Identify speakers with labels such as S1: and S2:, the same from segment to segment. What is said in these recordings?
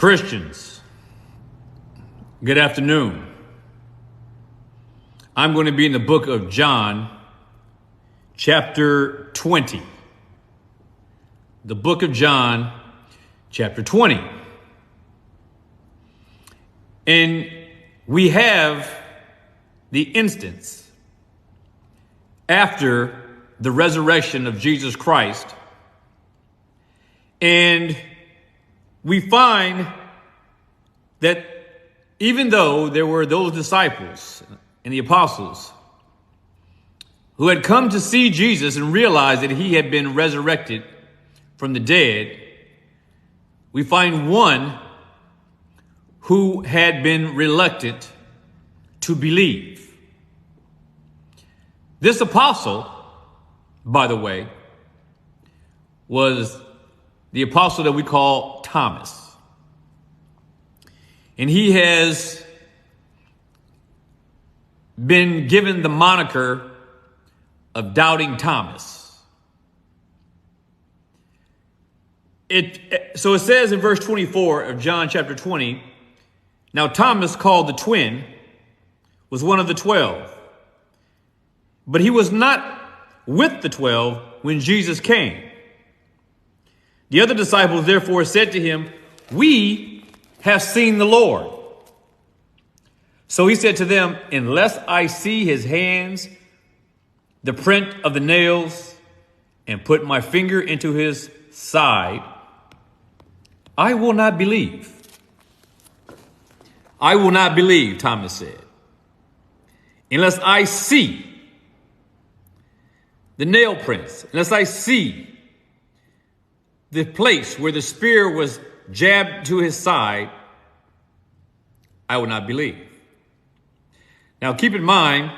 S1: Christians, good afternoon. I'm going to be in the book of John, chapter 20. The book of John, chapter 20. And we have the instance after the resurrection of Jesus Christ. And we find that even though there were those disciples and the apostles who had come to see Jesus and realized that he had been resurrected from the dead, we find one who had been reluctant to believe. This apostle, by the way, was the apostle that we call Thomas. And he has been given the moniker of Doubting Thomas. So it says in verse 24 of John chapter 20, now Thomas, called the twin, was one of the 12. But he was not with the 12 when Jesus came. The other disciples therefore said to him, we have seen the Lord. So he said to them, unless I see his hands, the print of the nails, and put my finger into his side, I will not believe. I will not believe, Thomas said, unless I see the nail prints, unless I see the place where the spear was jabbed to his side, I will not believe. Now keep in mind,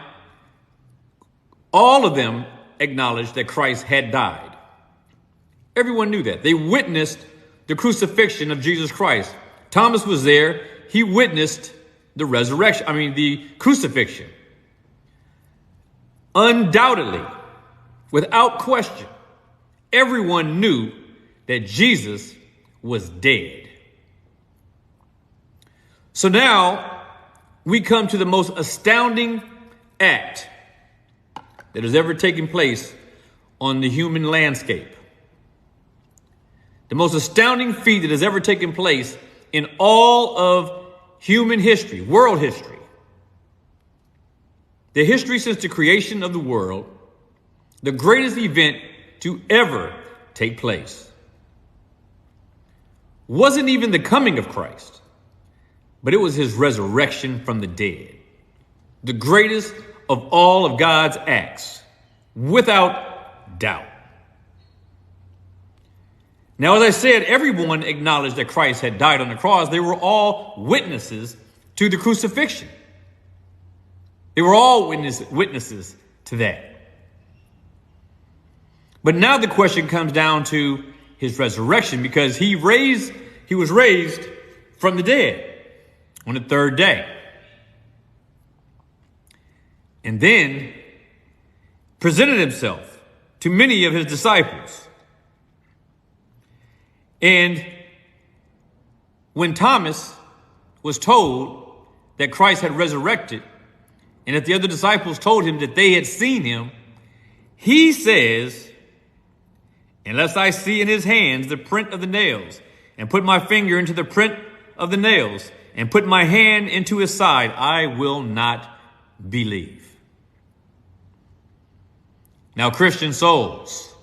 S1: all of them acknowledged that Christ had died. Everyone knew that. They witnessed the crucifixion of Jesus Christ. Thomas was there. He witnessed the crucifixion. Undoubtedly, without question, everyone knew that Jesus was dead. So now we come to the most astounding act that has ever taken place on the human landscape. The most astounding feat that has ever taken place in all of human history, world history. The history since the creation of the world, the greatest event to ever take place. Wasn't even the coming of Christ, but it was his resurrection from the dead. The greatest of all of God's acts, without doubt. Now, as I said, everyone acknowledged that Christ had died on the cross. They were all witnesses to the crucifixion. They were all witnesses to that. But now the question comes down to his resurrection, because he was raised from the dead on the third day. And then presented himself to many of his disciples. And when Thomas was told that Christ had resurrected, and that the other disciples told him that they had seen him, he says, unless I see in his hands the print of the nails, and put my finger into the print of the nails, and put my hand into his side, I will not believe. Now, Christian souls,